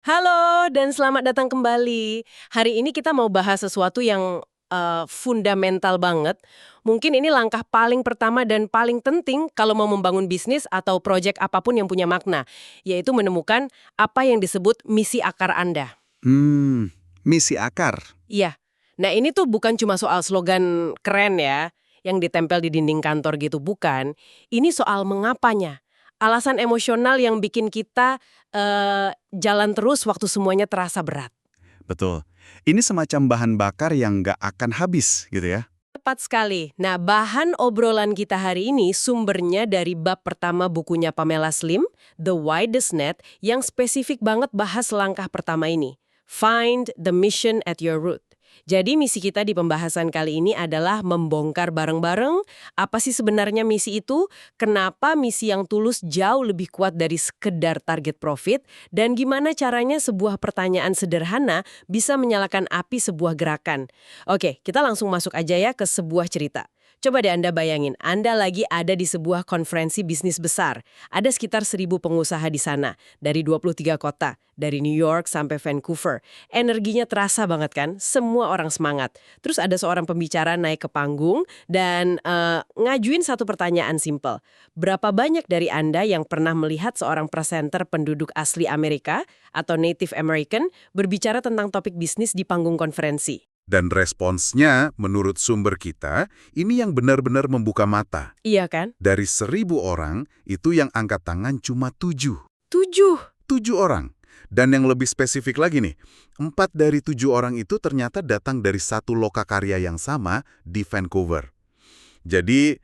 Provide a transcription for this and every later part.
Halo dan selamat datang kembali. Hari ini kita mau bahas sesuatu yang fundamental banget. Mungkin ini langkah paling pertama dan paling penting kalau mau membangun bisnis atau proyek apapun yang punya makna, yaitu menemukan apa yang disebut misi akar Anda. Misi akar. Iya. Nah, ini tuh bukan cuma soal slogan keren ya, yang ditempel di dinding kantor gitu, bukan. Ini soal mengapanya. Alasan emosional yang bikin kita jalan terus waktu semuanya terasa berat. Betul. Ini semacam bahan bakar yang nggak akan habis, gitu ya. Tepat sekali. Nah, bahan obrolan kita hari ini sumbernya dari bab pertama bukunya Pamela Slim, The Widest Net, yang spesifik banget bahas langkah pertama ini. Find the mission at your root. Jadi misi kita di pembahasan kali ini adalah membongkar bareng-bareng apa sih sebenarnya misi itu, kenapa misi yang tulus jauh lebih kuat dari sekedar target profit, dan gimana caranya sebuah pertanyaan sederhana bisa menyalakan api sebuah gerakan. Oke, kita langsung masuk aja ya ke sebuah cerita. Coba deh Anda bayangin, Anda lagi ada di sebuah konferensi bisnis besar. Ada sekitar 1.000 pengusaha di sana, dari 23 kota, dari New York sampai Vancouver. Energinya terasa banget kan, semua orang semangat. Terus ada seorang pembicara naik ke panggung dan ngajuin satu pertanyaan simpel. Berapa banyak dari Anda yang pernah melihat seorang presenter penduduk asli Amerika atau Native American berbicara tentang topik bisnis di panggung konferensi? Dan responsnya, menurut sumber kita, ini yang benar-benar membuka mata. Iya kan? Dari 1.000 orang, itu yang angkat tangan cuma 7. 7. 7 orang. Dan yang lebih spesifik lagi nih, 4 dari 7 orang itu ternyata datang dari satu lokakarya yang sama di Vancouver. Jadi,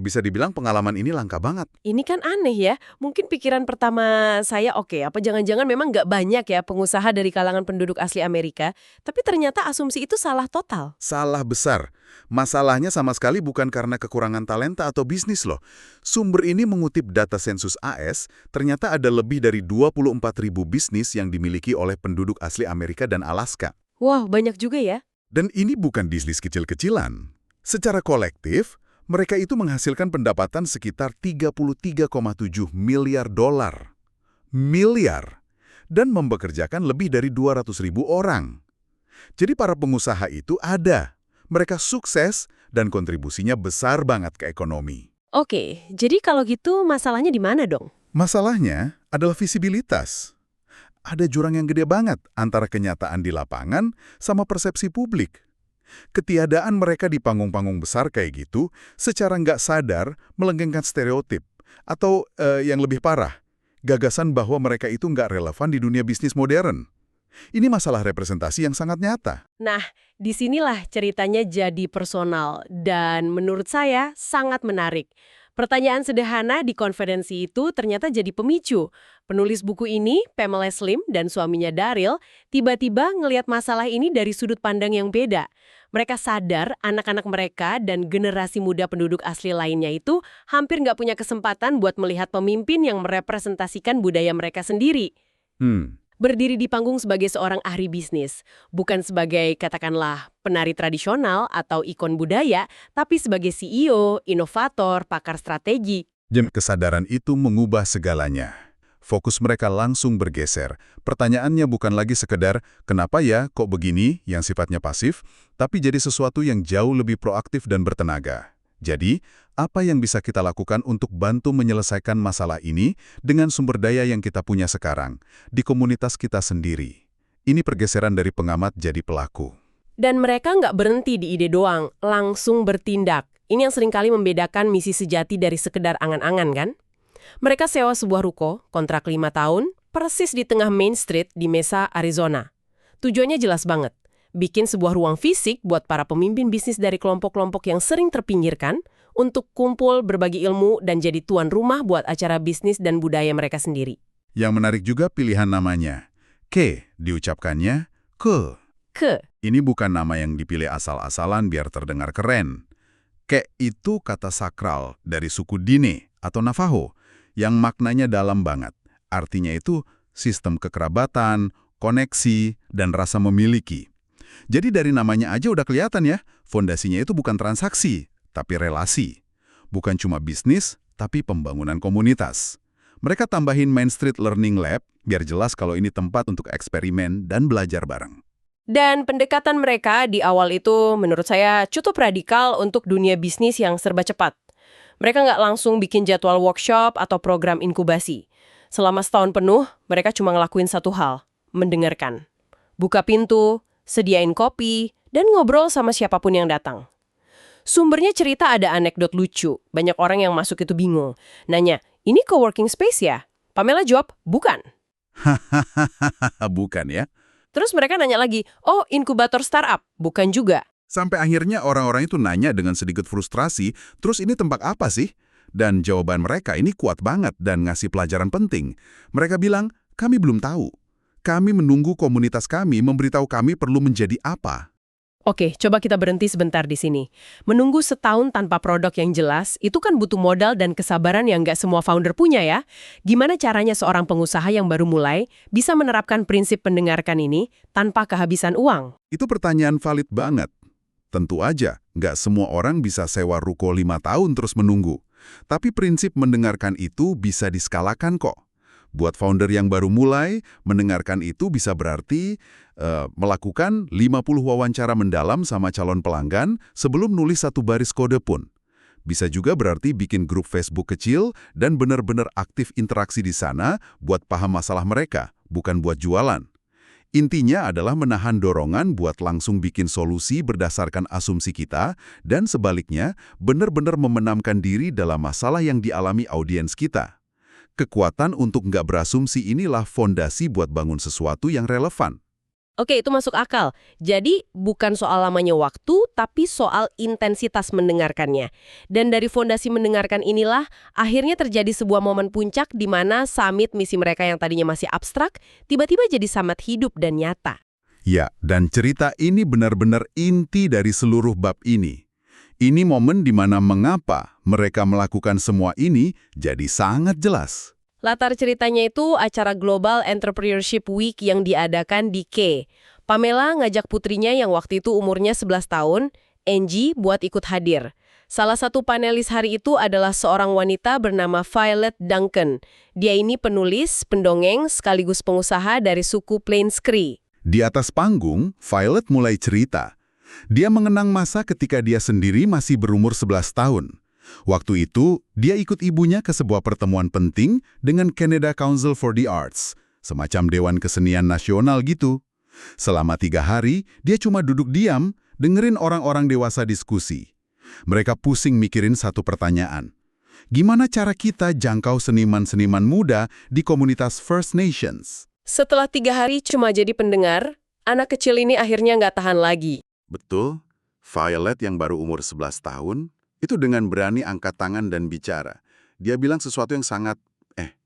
bisa dibilang pengalaman ini langka banget. Ini kan aneh ya, mungkin pikiran pertama saya oke, apa jangan-jangan memang nggak banyak ya pengusaha dari kalangan penduduk asli Amerika, tapi ternyata asumsi itu salah total. Salah besar. Masalahnya sama sekali bukan karena kekurangan talenta atau bisnis loh. Sumber ini mengutip data sensus AS, ternyata ada lebih dari 24.000 bisnis yang dimiliki oleh penduduk asli Amerika dan Alaska. Wah, banyak juga ya. Dan ini bukan bisnis kecil-kecilan. Secara kolektif, mereka itu menghasilkan pendapatan sekitar 33,7 miliar dolar. Miliar. Dan membekerjakan lebih dari 200.000 orang. Jadi para pengusaha itu ada. Mereka sukses dan kontribusinya besar banget ke ekonomi. Oke, jadi kalau gitu masalahnya di mana dong? Masalahnya adalah visibilitas. Ada jurang yang gede banget antara kenyataan di lapangan sama persepsi publik. Ketiadaan mereka di panggung-panggung besar kayak gitu secara nggak sadar melenggengkan stereotip. Atau yang lebih parah, gagasan bahwa mereka itu nggak relevan di dunia bisnis modern. Ini masalah representasi yang sangat nyata. Nah, disinilah ceritanya jadi personal dan menurut saya sangat menarik. Pertanyaan sederhana di konferensi itu ternyata jadi pemicu. Penulis buku ini, Pamela Slim dan suaminya Daryl, tiba-tiba ngelihat masalah ini dari sudut pandang yang beda. Mereka sadar anak-anak mereka dan generasi muda penduduk asli lainnya itu hampir nggak punya kesempatan buat melihat pemimpin yang merepresentasikan budaya mereka sendiri. Berdiri di panggung sebagai seorang ahli bisnis, bukan sebagai katakanlah penari tradisional atau ikon budaya, tapi sebagai CEO, inovator, pakar strategi. Kesadaran itu mengubah segalanya. Fokus mereka langsung bergeser. Pertanyaannya bukan lagi sekedar, kenapa ya kok begini, yang sifatnya pasif, tapi jadi sesuatu yang jauh lebih proaktif dan bertenaga. Jadi, apa yang bisa kita lakukan untuk bantu menyelesaikan masalah ini dengan sumber daya yang kita punya sekarang, di komunitas kita sendiri? Ini pergeseran dari pengamat jadi pelaku. Dan mereka nggak berhenti di ide doang, langsung bertindak. Ini yang seringkali membedakan misi sejati dari sekedar angan-angan kan? Mereka sewa sebuah ruko, kontrak 5 tahun, persis di tengah Main Street di Mesa, Arizona. Tujuannya jelas banget. Bikin sebuah ruang fisik buat para pemimpin bisnis dari kelompok-kelompok yang sering terpinggirkan untuk kumpul, berbagi ilmu, dan jadi tuan rumah buat acara bisnis dan budaya mereka sendiri. Yang menarik juga pilihan namanya. Ke diucapkannya ke. Ke. Ini bukan nama yang dipilih asal-asalan biar terdengar keren. Ke itu kata sakral dari suku Dine atau Navajo yang maknanya dalam banget. Artinya itu sistem kekerabatan, koneksi, dan rasa memiliki. Jadi dari namanya aja udah kelihatan ya, fondasinya itu bukan transaksi, tapi relasi. Bukan cuma bisnis, tapi pembangunan komunitas. Mereka tambahin Main Street Learning Lab biar jelas kalau ini tempat untuk eksperimen dan belajar bareng. Dan pendekatan mereka di awal itu menurut saya cukup radikal untuk dunia bisnis yang serba cepat. Mereka nggak langsung bikin jadwal workshop atau program inkubasi. Selama setahun penuh, mereka cuma ngelakuin satu hal, mendengarkan. Buka pintu, sediain kopi, dan ngobrol sama siapapun yang datang. Sumbernya cerita ada anekdot lucu. Banyak orang yang masuk itu bingung. Nanya, ini coworking space ya? Pamela jawab, bukan. Bukan ya? Terus mereka nanya lagi, oh inkubator startup? Bukan juga. Sampai akhirnya orang-orang itu nanya dengan sedikit frustrasi, terus ini tempat apa sih? Dan jawaban mereka ini kuat banget dan ngasih pelajaran penting. Mereka bilang, kami belum tahu. Kami menunggu komunitas kami memberitahu kami perlu menjadi apa. Oke, coba kita berhenti sebentar di sini. Menunggu setahun tanpa produk yang jelas, itu kan butuh modal dan kesabaran yang nggak semua founder punya ya. Gimana caranya seorang pengusaha yang baru mulai bisa menerapkan prinsip mendengarkan ini tanpa kehabisan uang? Itu pertanyaan valid banget. Tentu aja, nggak semua orang bisa sewa ruko 5 tahun terus menunggu. Tapi prinsip mendengarkan itu bisa diskalakan kok. Buat founder yang baru mulai, mendengarkan itu bisa berarti melakukan 50 wawancara mendalam sama calon pelanggan sebelum nulis satu baris kode pun. Bisa juga berarti bikin grup Facebook kecil dan benar-benar aktif interaksi di sana buat paham masalah mereka, bukan buat jualan. Intinya adalah menahan dorongan buat langsung bikin solusi berdasarkan asumsi kita dan sebaliknya benar-benar memenamkan diri dalam masalah yang dialami audiens kita. Kekuatan untuk nggak berasumsi inilah fondasi buat bangun sesuatu yang relevan. Oke, itu masuk akal. Jadi, bukan soal lamanya waktu, tapi soal intensitas mendengarkannya. Dan dari fondasi mendengarkan inilah, akhirnya terjadi sebuah momen puncak di mana summit misi mereka yang tadinya masih abstrak, tiba-tiba jadi sangat hidup dan nyata. Ya, dan cerita ini benar-benar inti dari seluruh bab ini. Ini momen di mana mengapa mereka melakukan semua ini jadi sangat jelas. Latar ceritanya itu acara Global Entrepreneurship Week yang diadakan di K. Pamela ngajak putrinya yang waktu itu umurnya 11 tahun, Angie, buat ikut hadir. Salah satu panelis hari itu adalah seorang wanita bernama Violet Duncan. Dia ini penulis, pendongeng, sekaligus pengusaha dari suku Plains Cree. Di atas panggung, Violet mulai cerita. Dia mengenang masa ketika dia sendiri masih berumur 11 tahun. Waktu itu, dia ikut ibunya ke sebuah pertemuan penting dengan Canada Council for the Arts, semacam Dewan Kesenian Nasional gitu. Selama 3 hari, dia cuma duduk diam, dengerin orang-orang dewasa diskusi. Mereka pusing mikirin satu pertanyaan. Gimana cara kita jangkau seniman-seniman muda di komunitas First Nations? Setelah 3 hari cuma jadi pendengar, anak kecil ini akhirnya nggak tahan lagi. Betul, Violet yang baru umur 11 tahun, itu dengan berani angkat tangan dan bicara. Dia bilang sesuatu yang sangat,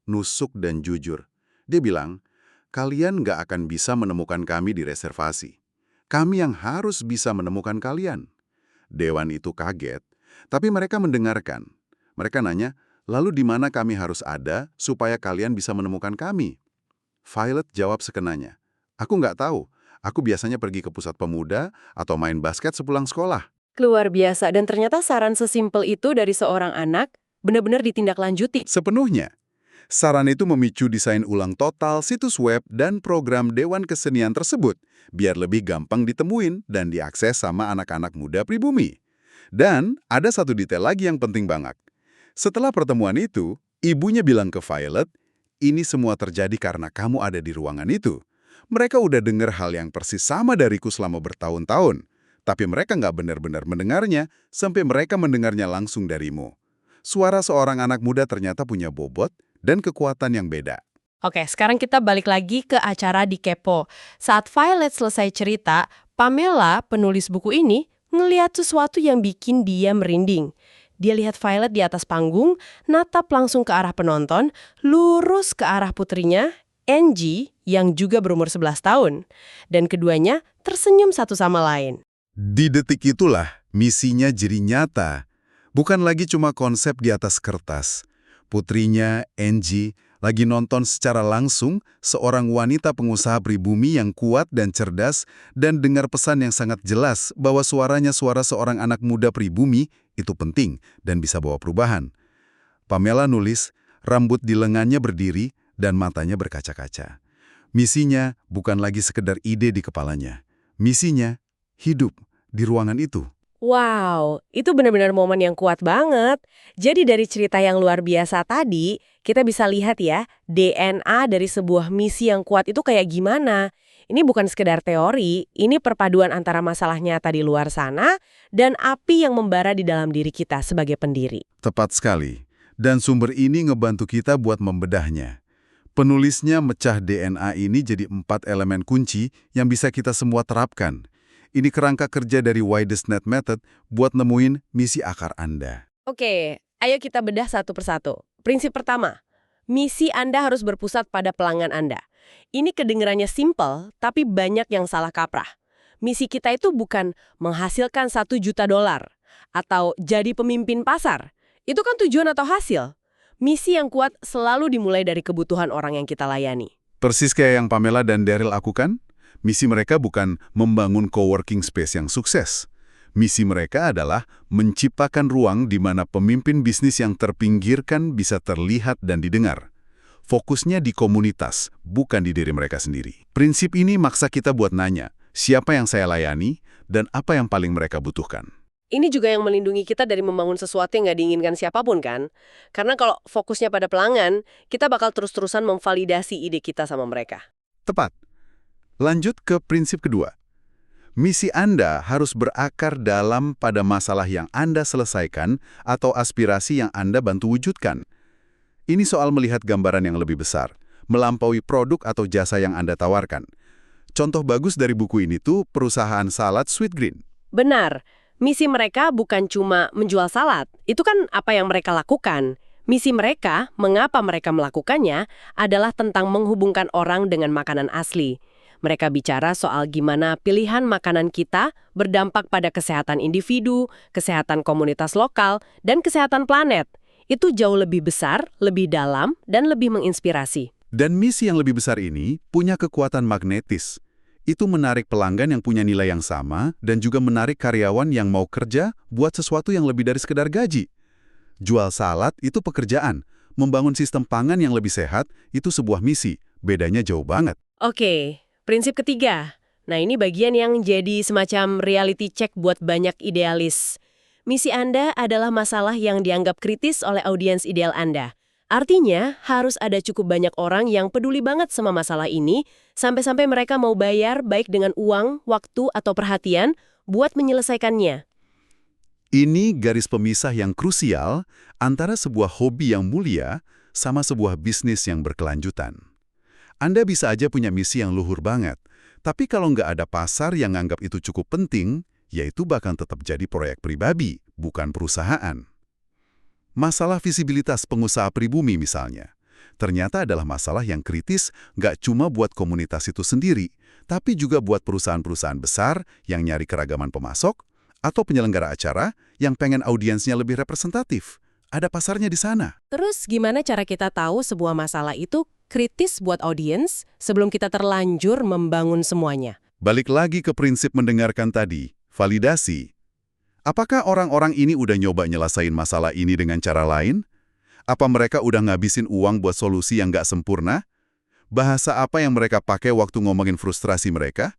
nusuk dan jujur. Dia bilang, kalian nggak akan bisa menemukan kami di reservasi. Kami yang harus bisa menemukan kalian. Dewan itu kaget, tapi mereka mendengarkan. Mereka nanya, lalu di mana kami harus ada supaya kalian bisa menemukan kami? Violet jawab sekenanya, aku nggak tahu. Aku biasanya pergi ke pusat pemuda atau main basket sepulang sekolah. Luar biasa, dan ternyata saran sesimpel itu dari seorang anak benar-benar ditindaklanjuti. Sepenuhnya. Saran itu memicu desain ulang total situs web dan program Dewan Kesenian tersebut, biar lebih gampang ditemuin dan diakses sama anak-anak muda pribumi. Dan ada satu detail lagi yang penting banget. Setelah pertemuan itu, ibunya bilang ke Violet, ini semua terjadi karena kamu ada di ruangan itu. Mereka udah dengar hal yang persis sama dariku selama bertahun-tahun. Tapi mereka nggak benar-benar mendengarnya, sampai mereka mendengarnya langsung darimu. Suara seorang anak muda ternyata punya bobot dan kekuatan yang beda. Oke, sekarang kita balik lagi ke acara di Kepo. Saat Violet selesai cerita, Pamela, penulis buku ini, ngelihat sesuatu yang bikin dia merinding. Dia lihat Violet di atas panggung, natap langsung ke arah penonton, lurus ke arah putrinya, Angie, yang juga berumur 11 tahun. Dan keduanya tersenyum satu sama lain. Di detik itulah misinya jadi nyata. Bukan lagi cuma konsep di atas kertas. Putrinya, Angie, lagi nonton secara langsung seorang wanita pengusaha pribumi yang kuat dan cerdas dan dengar pesan yang sangat jelas bahwa suaranya suara seorang anak muda pribumi itu penting dan bisa bawa perubahan. Pamela nulis, rambut di lengannya berdiri, dan matanya berkaca-kaca. Misinya bukan lagi sekedar ide di kepalanya. Misinya hidup di ruangan itu. Wow, itu benar-benar momen yang kuat banget. Jadi dari cerita yang luar biasa tadi, kita bisa lihat ya, DNA dari sebuah misi yang kuat itu kayak gimana. Ini bukan sekedar teori, ini perpaduan antara masalah nyata di luar sana dan api yang membara di dalam diri kita sebagai pendiri. Tepat sekali. Dan sumber ini ngebantu kita buat membedahnya. Penulisnya mecah DNA ini jadi 4 elemen kunci yang bisa kita semua terapkan. Ini kerangka kerja dari Widest Net Method buat nemuin misi akar Anda. Oke, ayo kita bedah satu persatu. Prinsip pertama, misi Anda harus berpusat pada pelanggan Anda. Ini kedengarannya simpel, tapi banyak yang salah kaprah. Misi kita itu bukan menghasilkan $1 juta atau jadi pemimpin pasar. Itu kan tujuan atau hasil. Misi yang kuat selalu dimulai dari kebutuhan orang yang kita layani. Persis kayak yang Pamela dan Daryl lakukan, misi mereka bukan membangun coworking space yang sukses. Misi mereka adalah menciptakan ruang di mana pemimpin bisnis yang terpinggirkan bisa terlihat dan didengar. Fokusnya di komunitas, bukan di diri mereka sendiri. Prinsip ini maksa kita buat nanya, siapa yang saya layani dan apa yang paling mereka butuhkan. Ini juga yang melindungi kita dari membangun sesuatu yang nggak diinginkan siapapun kan? Karena kalau fokusnya pada pelanggan, kita bakal terus-terusan memvalidasi ide kita sama mereka. Tepat. Lanjut ke prinsip kedua. Misi Anda harus berakar dalam pada masalah yang Anda selesaikan atau aspirasi yang Anda bantu wujudkan. Ini soal melihat gambaran yang lebih besar, melampaui produk atau jasa yang Anda tawarkan. Contoh bagus dari buku ini tuh perusahaan salad Sweetgreen. Benar. Misi mereka bukan cuma menjual salad, itu kan apa yang mereka lakukan. Misi mereka, mengapa mereka melakukannya, adalah tentang menghubungkan orang dengan makanan asli. Mereka bicara soal gimana pilihan makanan kita berdampak pada kesehatan individu, kesehatan komunitas lokal, dan kesehatan planet. Itu jauh lebih besar, lebih dalam, dan lebih menginspirasi. Dan misi yang lebih besar ini punya kekuatan magnetis. Itu menarik pelanggan yang punya nilai yang sama dan juga menarik karyawan yang mau kerja buat sesuatu yang lebih dari sekedar gaji. Jual salad itu pekerjaan. Membangun sistem pangan yang lebih sehat itu sebuah misi. Bedanya jauh banget. Oke, prinsip ketiga. Nah, ini bagian yang jadi semacam reality check buat banyak idealis. Misi Anda adalah masalah yang dianggap kritis oleh audiens ideal Anda. Artinya, harus ada cukup banyak orang yang peduli banget sama masalah ini, sampai-sampai mereka mau bayar baik dengan uang, waktu, atau perhatian buat menyelesaikannya. Ini garis pemisah yang krusial antara sebuah hobi yang mulia sama sebuah bisnis yang berkelanjutan. Anda bisa aja punya misi yang luhur banget, tapi kalau nggak ada pasar yang nganggap itu cukup penting, ya itu bahkan tetap jadi proyek pribadi, bukan perusahaan. Masalah visibilitas pengusaha pribumi misalnya, ternyata adalah masalah yang kritis nggak cuma buat komunitas itu sendiri, tapi juga buat perusahaan-perusahaan besar yang nyari keragaman pemasok, atau penyelenggara acara yang pengen audiensnya lebih representatif. Ada pasarnya di sana. Terus gimana cara kita tahu sebuah masalah itu kritis buat audiens sebelum kita terlanjur membangun semuanya? Balik lagi ke prinsip mendengarkan tadi, validasi. Apakah orang-orang ini udah nyoba nyelesain masalah ini dengan cara lain? Apa mereka udah ngabisin uang buat solusi yang nggak sempurna? Bahasa apa yang mereka pakai waktu ngomongin frustrasi mereka?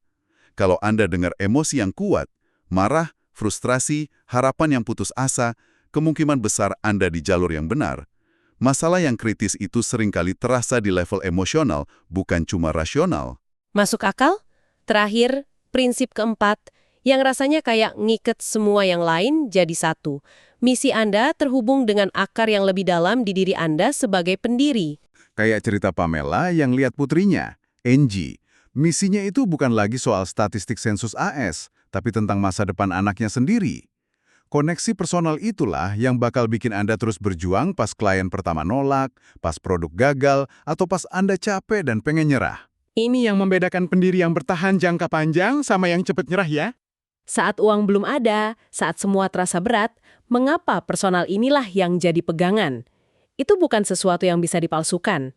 Kalau Anda dengar emosi yang kuat, marah, frustrasi, harapan yang putus asa, kemungkinan besar Anda di jalur yang benar. Masalah yang kritis itu seringkali terasa di level emosional, bukan cuma rasional. Masuk akal? Terakhir, prinsip keempat, yang rasanya kayak ngiket semua yang lain jadi satu. Misi Anda terhubung dengan akar yang lebih dalam di diri Anda sebagai pendiri. Kayak cerita Pamela yang lihat putrinya, Angie. Misinya itu bukan lagi soal statistik sensus AS, tapi tentang masa depan anaknya sendiri. Koneksi personal itulah yang bakal bikin Anda terus berjuang pas klien pertama nolak, pas produk gagal, atau pas Anda capek dan pengen nyerah. Ini yang membedakan pendiri yang bertahan jangka panjang sama yang cepat nyerah ya. Saat uang belum ada, saat semua terasa berat, mengapa personal inilah yang jadi pegangan? Itu bukan sesuatu yang bisa dipalsukan.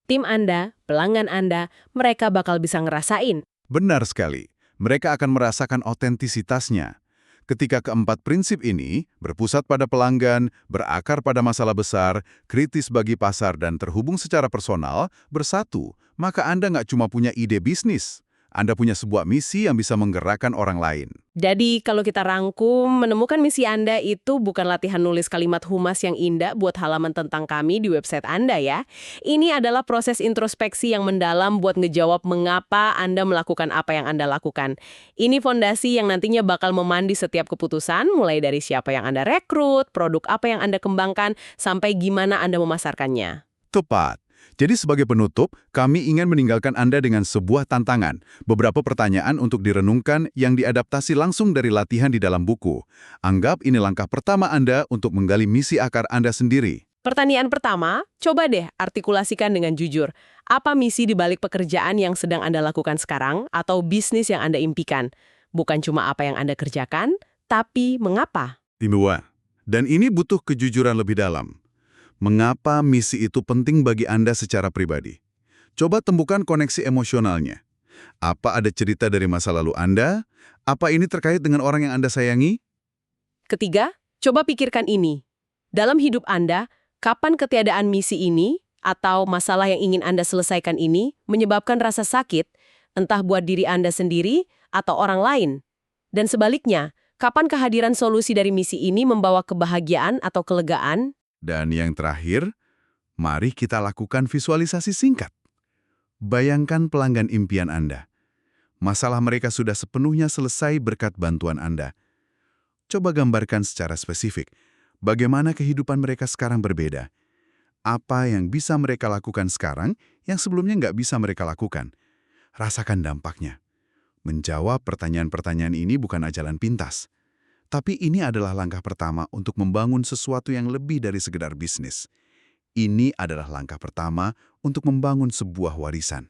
Tim Anda, pelanggan Anda, mereka bakal bisa ngerasain. Benar sekali. Mereka akan merasakan otentisitasnya. Ketika keempat prinsip ini berpusat pada pelanggan, berakar pada masalah besar, kritis bagi pasar dan terhubung secara personal, bersatu, maka Anda nggak cuma punya ide bisnis, Anda punya sebuah misi yang bisa menggerakkan orang lain. Jadi kalau kita rangkum, menemukan misi Anda itu bukan latihan nulis kalimat humas yang indah buat halaman tentang kami di website Anda ya. Ini adalah proses introspeksi yang mendalam buat ngejawab mengapa Anda melakukan apa yang Anda lakukan. Ini fondasi yang nantinya bakal memandi setiap keputusan, mulai dari siapa yang Anda rekrut, produk apa yang Anda kembangkan, sampai gimana Anda memasarkannya. Tepat. Jadi sebagai penutup, kami ingin meninggalkan Anda dengan sebuah tantangan, beberapa pertanyaan untuk direnungkan yang diadaptasi langsung dari latihan di dalam buku. Anggap ini langkah pertama Anda untuk menggali misi akar Anda sendiri. Pertanyaan pertama, coba deh artikulasikan dengan jujur. Apa misi di balik pekerjaan yang sedang Anda lakukan sekarang atau bisnis yang Anda impikan? Bukan cuma apa yang Anda kerjakan, tapi mengapa? Timbuwa. Dan ini butuh kejujuran lebih dalam. Mengapa misi itu penting bagi Anda secara pribadi? Coba temukan koneksi emosionalnya. Apa ada cerita dari masa lalu Anda? Apa ini terkait dengan orang yang Anda sayangi? Ketiga, coba pikirkan ini. Dalam hidup Anda, kapan ketiadaan misi ini atau masalah yang ingin Anda selesaikan ini menyebabkan rasa sakit, entah buat diri Anda sendiri atau orang lain? Dan sebaliknya, kapan kehadiran solusi dari misi ini membawa kebahagiaan atau kelegaan? Dan yang terakhir, mari kita lakukan visualisasi singkat. Bayangkan pelanggan impian Anda. Masalah mereka sudah sepenuhnya selesai berkat bantuan Anda. Coba gambarkan secara spesifik, bagaimana kehidupan mereka sekarang berbeda. Apa yang bisa mereka lakukan sekarang yang sebelumnya nggak bisa mereka lakukan. Rasakan dampaknya. Menjawab pertanyaan-pertanyaan ini bukan jalan pintas. Tapi ini adalah langkah pertama untuk membangun sesuatu yang lebih dari sekedar bisnis. Ini adalah langkah pertama untuk membangun sebuah warisan.